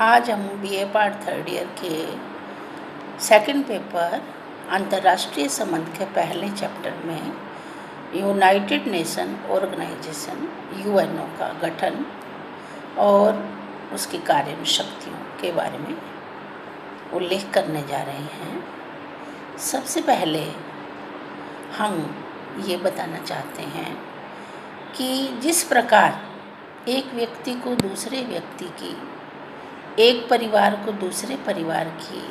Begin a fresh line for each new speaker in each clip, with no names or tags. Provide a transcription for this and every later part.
आज हम BA part third year के सेकंड पेपर अंतर्राष्ट्रीय संबंध के पहले चैप्टर में यूनाइटेड नेशन ऑर्गेनाइजेशन यूएनओ का गठन और उसकी कार्य शक्तियों के बारे में उल्लेख करने जा रहे हैं। सबसे पहले हम ये बताना चाहते हैं कि जिस प्रकार एक व्यक्ति को दूसरे व्यक्ति की, एक परिवार को दूसरे परिवार की,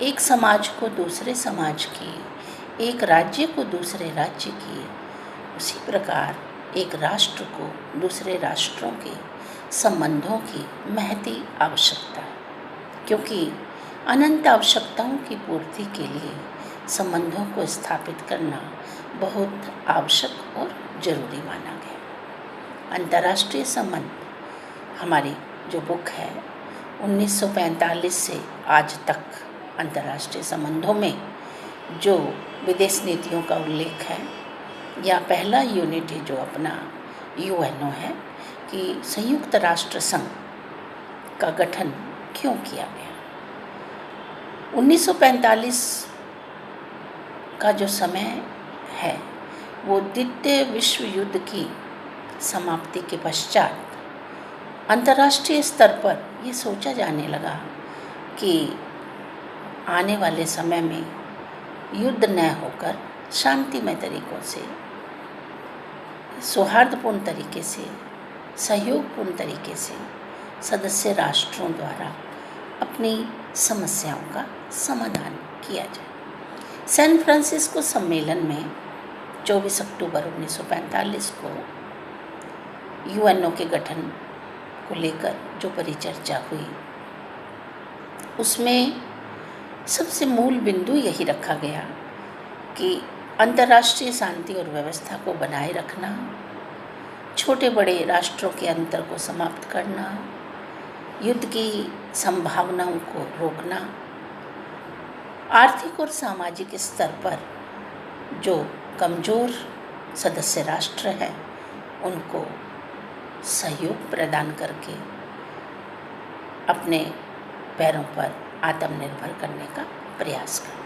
एक समाज को दूसरे समाज की, एक राज्य को दूसरे राज्य की, उसी प्रकार एक राष्ट्र को दूसरे राष्ट्रों के संबंधों की महती आवश्यकता है, क्योंकि अनंत आवश्यकताओं की पूर्ति के लिए संबंधों को स्थापित करना बहुत आवश्यक और ज़रूरी माना गया। अंतर्राष्ट्रीय संबंध हमारी जो बुक है 1945 से आज तक अंतर्राष्ट्रीय संबंधों में जो विदेश नीतियों का उल्लेख है, या पहला यूनिट जो अपना यूएनओ है कि संयुक्त राष्ट्र संघ का गठन क्यों किया गया। 1945 का जो समय है वो द्वितीय विश्व युद्ध की समाप्ति के पश्चात अंतर्राष्ट्रीय स्तर पर ये सोचा जाने लगा कि आने वाले समय में युद्ध न होकर शांतिमय तरीकों से, सौहार्दपूर्ण तरीके से, सहयोगपूर्ण तरीके से सदस्य राष्ट्रों द्वारा अपनी समस्याओं का समाधान किया जाए। सैन फ्रांसिस्को सम्मेलन में 24 अक्टूबर 1945 को यूएनओ के गठन को लेकर जो परिचर्चा हुई, उसमें सबसे मूल बिंदु यही रखा गया कि अंतर्राष्ट्रीय शांति और व्यवस्था को बनाए रखना, छोटे बड़े राष्ट्रों के अंतर को समाप्त करना, युद्ध की संभावनाओं को रोकना, आर्थिक और सामाजिक स्तर पर जो कमज़ोर सदस्य राष्ट्र हैं उनको सहयोग प्रदान करके अपने पैरों पर आत्मनिर्भर करने का प्रयास करना।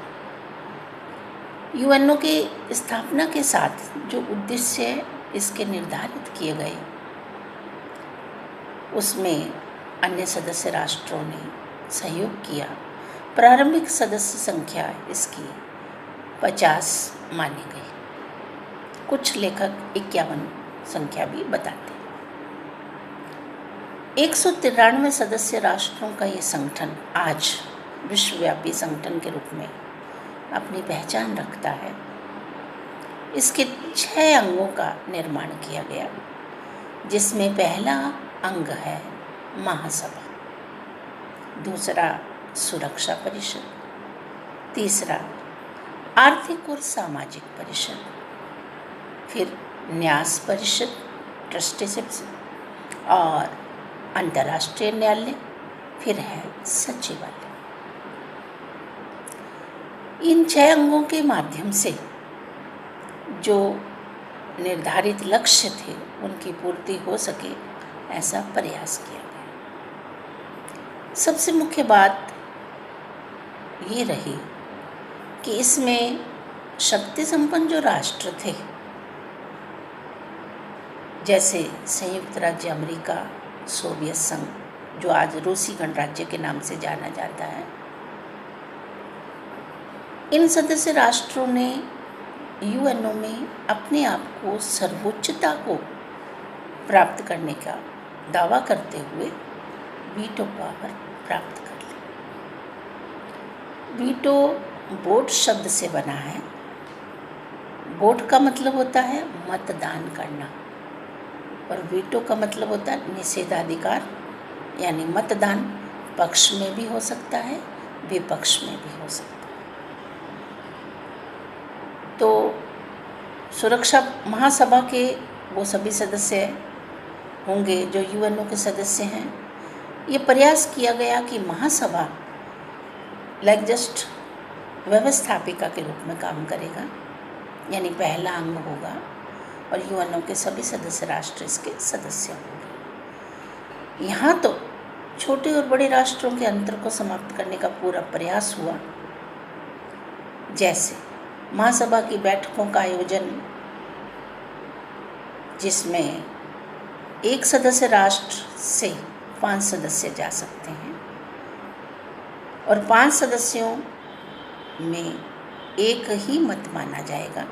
यूएनओ की स्थापना के साथ जो उद्देश्य इसके निर्धारित किए गए, उसमें अन्य सदस्य राष्ट्रों ने सहयोग किया। प्रारंभिक सदस्य संख्या इसकी 50 मानी गई। कुछ लेखक 51 संख्या भी बताते हैं। 193 सदस्य राष्ट्रों का ये संगठन आज विश्वव्यापी संगठन के रूप में अपनी पहचान रखता है। इसके 6 अंगों का निर्माण किया गया, जिसमें पहला अंग है महासभा, दूसरा सुरक्षा परिषद, तीसरा आर्थिक और सामाजिक परिषद, फिर न्यास परिषद ट्रस्टीशिप्स और अंतर्राष्ट्रीय न्यायालय, फिर है सचिवालय। इन 6 अंगों के माध्यम से जो निर्धारित लक्ष्य थे उनकी पूर्ति हो सके, ऐसा प्रयास किया गया। सबसे मुख्य बात ये रही कि इसमें शक्ति संपन्न जो राष्ट्र थे, जैसे संयुक्त राज्य अमेरिका, सोवियत संघ जो आज रूसी गणराज्य के नाम से जाना जाता है, इन सदस्य राष्ट्रों ने यूएनओ में अपने आप को सर्वोच्चता को प्राप्त करने का दावा करते हुए वीटो पावर प्राप्त कर ली। वीटो वोट शब्द से बना है। वोट का मतलब होता है मतदान करना, और वीटो का मतलब होता है निषेधाधिकार, यानी मतदान पक्ष में भी हो सकता है, विपक्ष में भी हो सकता है। तो सुरक्षा महासभा के वो सभी सदस्य होंगे जो यूएनओ के सदस्य हैं। ये प्रयास किया गया कि महासभा लाइक जस्ट व्यवस्थापिका के रूप में काम करेगा, यानी पहला अंग होगा और यूएनओ के सभी सदस्य राष्ट्र इसके सदस्य होंगे। यहाँ तो छोटे और बड़े राष्ट्रों के अंतर को समाप्त करने का पूरा प्रयास हुआ। जैसे महासभा की बैठकों का आयोजन, जिसमें एक सदस्य राष्ट्र से 5 सदस्य जा सकते हैं और 5 सदस्यों में एक ही मत माना जाएगा,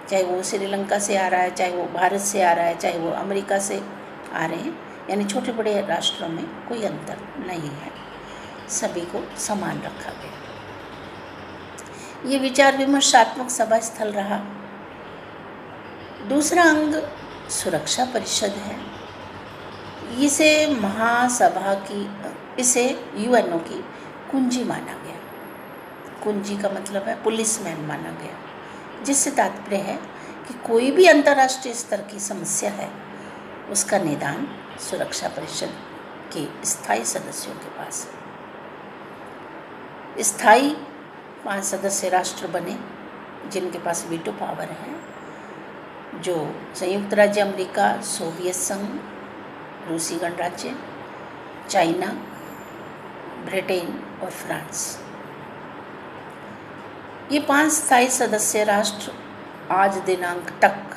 चाहे वो श्रीलंका से आ रहा है, चाहे वो भारत से आ रहा है, चाहे वो अमेरिका से आ रहे हैं। यानी छोटे बड़े राष्ट्रों में कोई अंतर नहीं है, सभी को समान रखा गया। ये विचार विमर्शात्मक सभा स्थल रहा। दूसरा अंग सुरक्षा परिषद है। इसे महासभा की, इसे यूएनओ की कुंजी माना गया। कुंजी का मतलब है पुलिसमैन माना गया, जिससे तात्पर्य है कि कोई भी अंतर्राष्ट्रीय स्तर की समस्या है, उसका निदान सुरक्षा परिषद के स्थायी सदस्यों के पास है। स्थायी 5 सदस्य राष्ट्र बने जिनके पास वीटो पावर है, जो संयुक्त राज्य अमेरिका, सोवियत संघ, रूसी गणराज्य, चाइना, ब्रिटेन और फ्रांस। ये 5 स्थायी सदस्य राष्ट्र आज दिनांक तक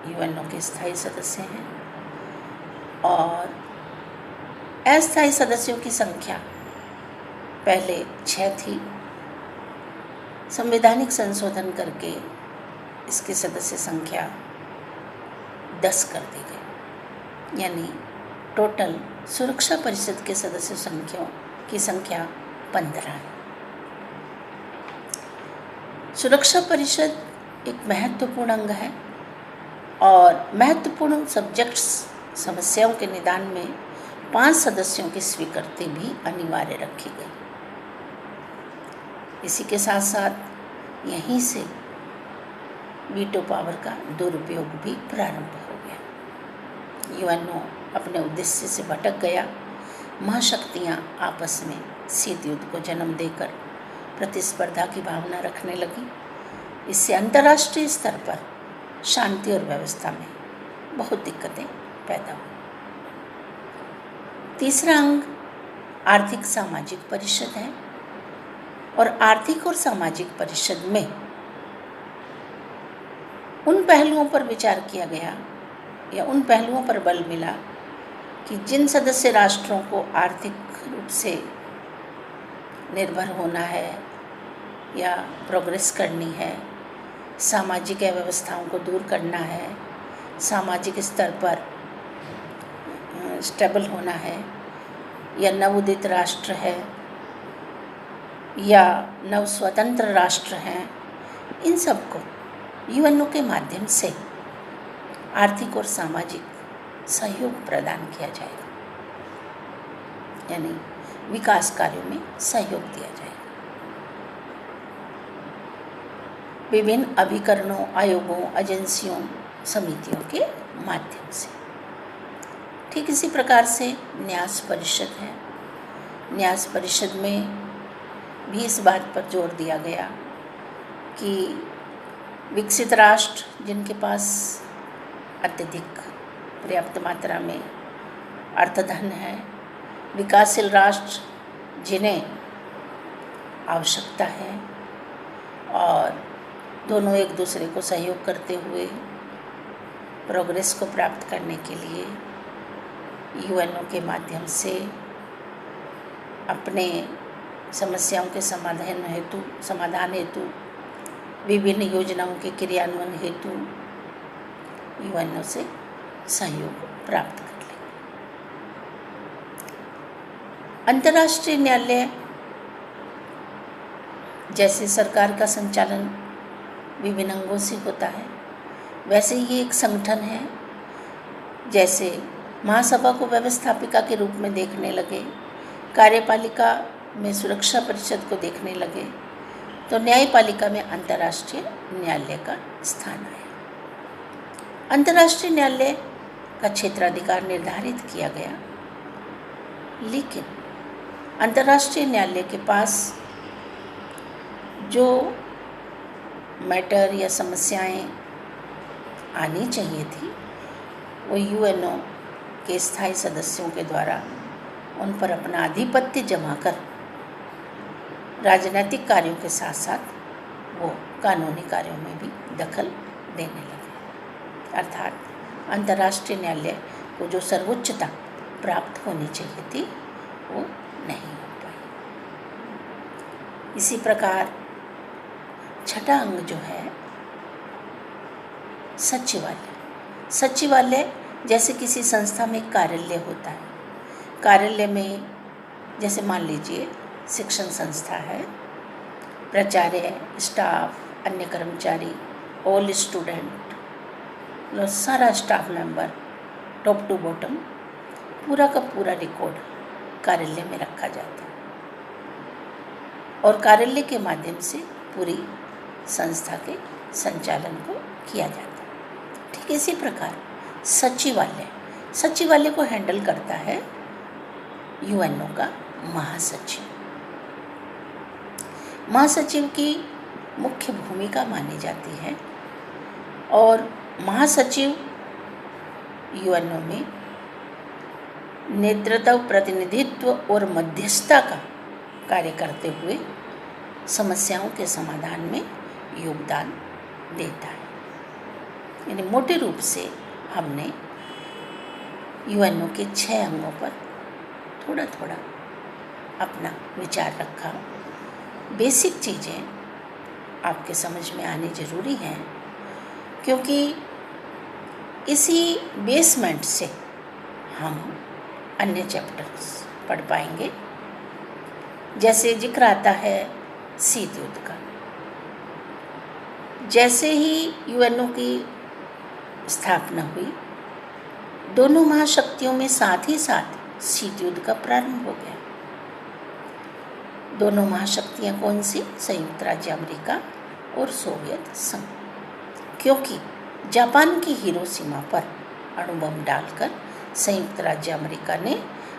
यूएनओ के स्थायी सदस्य हैं और अस्थायी सदस्यों की संख्या पहले 6 थी। संवैधानिक संशोधन करके इसकी सदस्य संख्या 10 कर दी गई, यानी टोटल सुरक्षा परिषद के सदस्य संख्याओं की संख्या 15 है। सुरक्षा परिषद एक महत्वपूर्ण अंग है और महत्वपूर्ण सब्जेक्ट्स, समस्याओं के निदान में 5 सदस्यों की स्वीकृति भी अनिवार्य रखी गई। इसी के साथ साथ यहीं से वीटो पावर का दुरुपयोग भी प्रारंभ हो गया। यूएनओ अपने उद्देश्य से भटक गया। महाशक्तियाँ आपस में शीत युद्ध को जन्म देकर प्रतिस्पर्धा की भावना रखने लगी। इससे अंतर्राष्ट्रीय स्तर पर शांति और व्यवस्था में बहुत दिक्कतें पैदा हुई। तीसरा अंग आर्थिक सामाजिक परिषद है और आर्थिक और सामाजिक परिषद में उन पहलुओं पर विचार किया गया या उन पहलुओं पर बल मिला कि जिन सदस्य राष्ट्रों को आर्थिक रूप से निर्भर होना है या प्रोग्रेस करनी है, सामाजिक अव्यवस्थाओं को दूर करना है, सामाजिक स्तर पर स्टेबल होना है, या नवोदित राष्ट्र है या नव स्वतंत्र राष्ट्र हैं, इन सबको यूएनओ के माध्यम से आर्थिक और सामाजिक सहयोग प्रदान किया जाएगा, यानी विकास कार्यों में सहयोग दिया जाएगा। विभिन्न अभिकरणों, आयोगों, एजेंसियों, समितियों के माध्यम से। ठीक इसी प्रकार से न्यास परिषद है। न्यास परिषद में भी इस बात पर जोर दिया गया कि विकसित राष्ट्र जिनके पास अत्यधिक पर्याप्त मात्रा में अर्थधन है, विकासशील राष्ट्र जिन्हें आवश्यकता है, और दोनों एक दूसरे को सहयोग करते हुए प्रोग्रेस को प्राप्त करने के लिए यूएनओ के माध्यम से अपने समस्याओं के समाधान हेतु विभिन्न योजनाओं के क्रियान्वयन हेतु यूएनओ से सहयोग प्राप्त कर ले। अंतर्राष्ट्रीय न्यायालय जैसे सरकार का संचालन विभिन्न अंगों से होता है, वैसे ही एक संगठन है। जैसे महासभा को व्यवस्थापिका के रूप में देखने लगे, कार्यपालिका में सुरक्षा परिषद को देखने लगे, तो न्यायपालिका में अंतर्राष्ट्रीय न्यायालय का स्थान आया। अंतर्राष्ट्रीय न्यायालय का क्षेत्राधिकार निर्धारित किया गया, लेकिन अंतर्राष्ट्रीय न्यायालय के पास जो मैटर या समस्याएं आनी चाहिए थी, वो यूएनओ के स्थायी सदस्यों के द्वारा उन पर अपना आधिपत्य जमाकर राजनीतिक कार्यों के साथ साथ वो कानूनी कार्यों में भी दखल देने लगे। अर्थात अंतर्राष्ट्रीय न्यायालय को जो सर्वोच्चता प्राप्त होनी चाहिए थी वो नहीं हो पाई। इसी प्रकार छठा अंग जो है सचिवालय। सचिवालय जैसे किसी संस्था में कार्यालय होता है, कार्यालय में जैसे मान लीजिए शिक्षण संस्था है, प्राचार्य, स्टाफ, अन्य कर्मचारी, ऑल स्टूडेंट, सारा staff member top to bottom पूरा का पूरा रिकॉर्ड कार्यालय में रखा जाता है और कार्यालय के माध्यम से पूरी संस्था के संचालन को किया जाता है। ठीक इसी प्रकार सचिवालय को हैंडल करता है यूएनओ का महासचिव। महासचिव की मुख्य भूमिका मानी जाती है और महासचिव यूएनओ में नेतृत्व, प्रतिनिधित्व और मध्यस्थता का कार्य करते हुए समस्याओं के समाधान में योगदान देता है। यानी मोटे रूप से हमने यूएनओ के 6 अंगों पर थोड़ा थोड़ा अपना विचार रखा। बेसिक चीज़ें आपके समझ में आनी ज़रूरी हैं, क्योंकि इसी बेसमेंट से हम अन्य चैप्टर्स पढ़ पाएंगे। जैसे जिक्र आता है शीत युद्ध का। जैसे ही यूएनओ की स्थापना हुई, दोनों महाशक्तियों में साथ ही साथ शीत युद्ध का प्रारंभ हो गया। दोनों महाशक्तियाँ कौन सी? संयुक्त राज्य अमेरिका और सोवियत संघ। क्योंकि जापान की हिरोशिमा पर अणुबम डालकर संयुक्त राज्य अमेरिका ने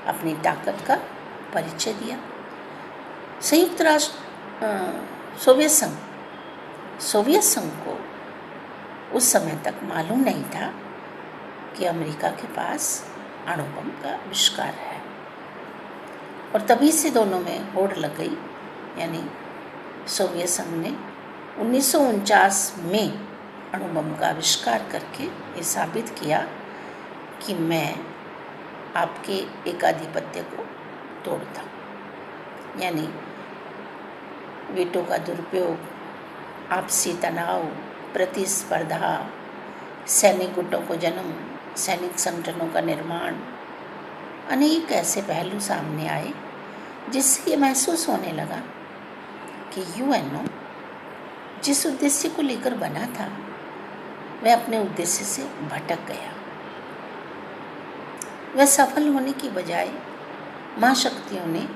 अपनी ताकत का परिचय दिया। संयुक्त राष्ट्र सोवियत संघ को उस समय तक मालूम नहीं था कि अमेरिका के पास अणुबम का आविष्कार है, और तभी से दोनों में होड़ लग गई। यानी सोवियत संघ ने 1949 में अणुबम का आविष्कार करके ये साबित किया कि मैं आपके एकाधिपत्य को तोड़ता हूँ। यानी वीटो का दुरुपयोग, आपसी तनाव, प्रतिस्पर्धा, सैनिक गुटों को जन्म, सैनिक संगठनों का निर्माण, अनेक ऐसे पहलू सामने आए जिससे ये महसूस होने लगा कि यूएनओ जिस उद्देश्य को लेकर बना था वह अपने उद्देश्य से भटक गया। वह सफल होने की बजाय महाशक्तियों ने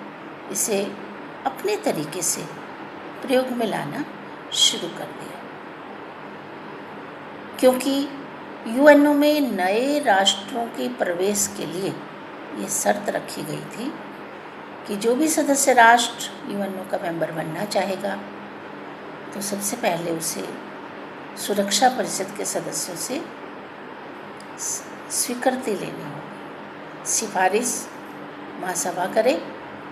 इसे अपने तरीके से प्रयोग में लाना शुरू कर दिया, क्योंकि यूएनओ में नए राष्ट्रों के प्रवेश के लिए ये शर्त रखी गई थी कि जो भी सदस्य राष्ट्र यूएनओ का मेंबर बनना चाहेगा तो सबसे पहले उसे सुरक्षा परिषद के सदस्यों से स्वीकृति लेनी होगी। सिफारिश महासभा करे,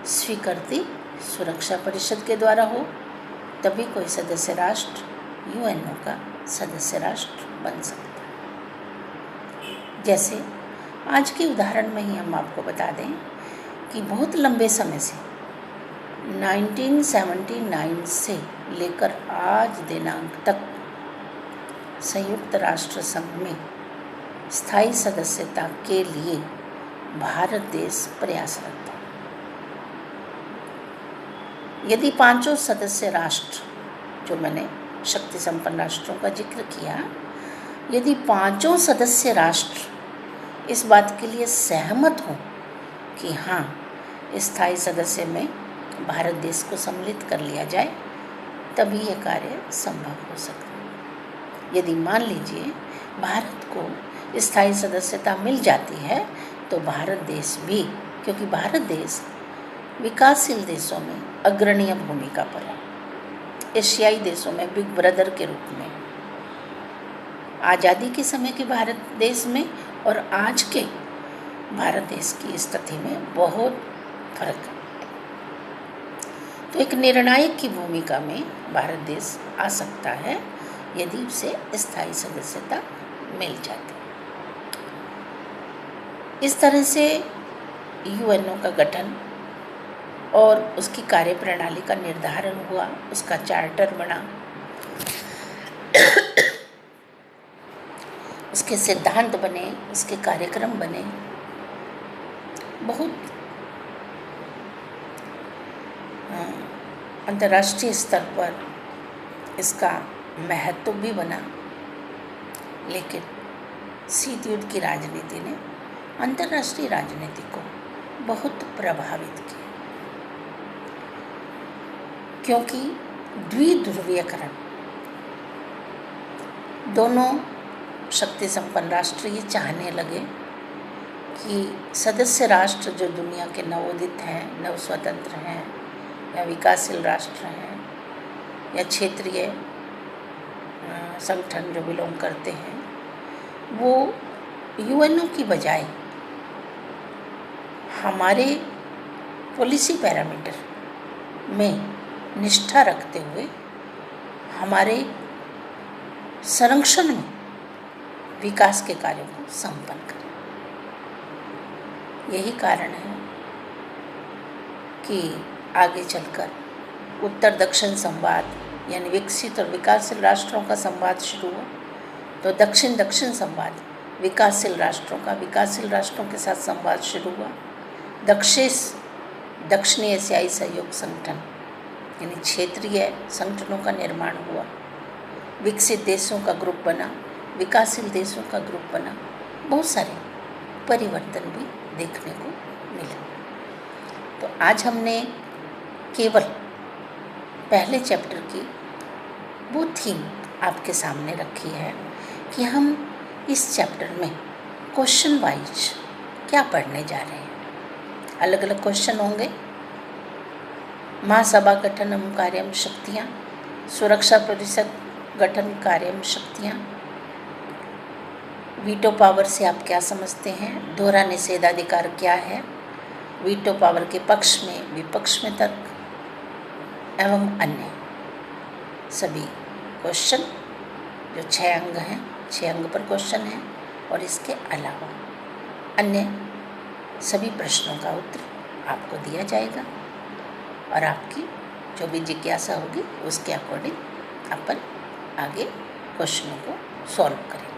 स्वीकृति सुरक्षा परिषद के द्वारा हो, तभी कोई सदस्य राष्ट्र यूएनओ का सदस्य राष्ट्र बन सकता है। जैसे आज के उदाहरण में ही हम आपको बता दें कि बहुत लंबे समय से 1979 से लेकर आज दिनांक तक संयुक्त राष्ट्र संघ में स्थायी सदस्यता के लिए भारत देश प्रयासरत है। यदि 5 सदस्य राष्ट्र, जो मैंने शक्ति संपन्न राष्ट्रों का जिक्र किया, यदि 5 सदस्य राष्ट्र इस बात के लिए सहमत हो कि हाँ, स्थायी सदस्य में भारत देश को सम्मिलित कर लिया जाए, तभी यह कार्य संभव हो सकता है। यदि मान लीजिए भारत को स्थायी सदस्यता मिल जाती है तो भारत देश भी, क्योंकि भारत देश विकासशील देशों में अग्रणीय भूमिका पर है, एशियाई देशों में बिग ब्रदर के रूप में, आज़ादी के समय के भारत देश में और आज के भारत देश की स्थिति में बहुत फर्क। तो एक निर्णायक की भूमिका में भारत देश आ सकता है यदि उसे स्थायी सदस्यता मिल जाती। इस तरह से यूएनओ का गठन और उसकी कार्यप्रणाली का निर्धारण हुआ, उसका चार्टर बना, उसके सिद्धांत बने, उसके कार्यक्रम बने। बहुत अंतर्राष्ट्रीय स्तर पर इसका महत्व भी बना, लेकिन शीत युद्ध की राजनीति ने अंतर्राष्ट्रीय राजनीति को बहुत प्रभावित किया, क्योंकि द्विध्रुवीयकरण, दोनों शक्ति संपन्न राष्ट्र ये चाहने लगे कि सदस्य राष्ट्र जो दुनिया के नवोदित हैं, नव स्वतंत्र हैं, या विकासशील राष्ट्र हैं, या क्षेत्रीय संगठन जो बिलोंग करते हैं, वो यूएनओ की बजाय हमारे पॉलिसी पैरामीटर में निष्ठा रखते हुए हमारे संरक्षण में विकास के कार्यों को संपन्न करें। यही कारण है कि आगे चलकर उत्तर दक्षिण संवाद यानी विकसित और विकासशील राष्ट्रों का संवाद शुरू हुआ, तो दक्षिण दक्षिण संवाद विकासशील राष्ट्रों का विकासशील राष्ट्रों के साथ संवाद शुरू हुआ। दक्षिणी एशियाई सहयोग संगठन यानी क्षेत्रीय संगठनों का निर्माण हुआ, विकसित देशों का ग्रुप बना, विकासशील देशों का ग्रुप बना, बहुत सारे परिवर्तन भी देखने को मिले। तो आज हमने केवल पहले चैप्टर की वो थीम आपके सामने रखी है कि हम इस चैप्टर में क्वेश्चन वाइज क्या पढ़ने जा रहे हैं। अलग अलग क्वेश्चन होंगे। महासभा गठनम कार्यम शक्तियाँ, सुरक्षा परिषद गठन कार्यम शक्तियाँ, वीटो पावर से आप क्या समझते हैं, दोहरा निषेधाधिकार क्या है, वीटो पावर के पक्ष में विपक्ष में तर्क एवं अन्य सभी क्वेश्चन जो 6 अंग हैं, 6 अंग पर क्वेश्चन हैं, और इसके अलावा अन्य सभी प्रश्नों का उत्तर आपको दिया जाएगा और आपकी जो भी जिज्ञासा होगी उसके अकॉर्डिंग अपन आगे क्वेश्चनों को सॉल्व करेंगे।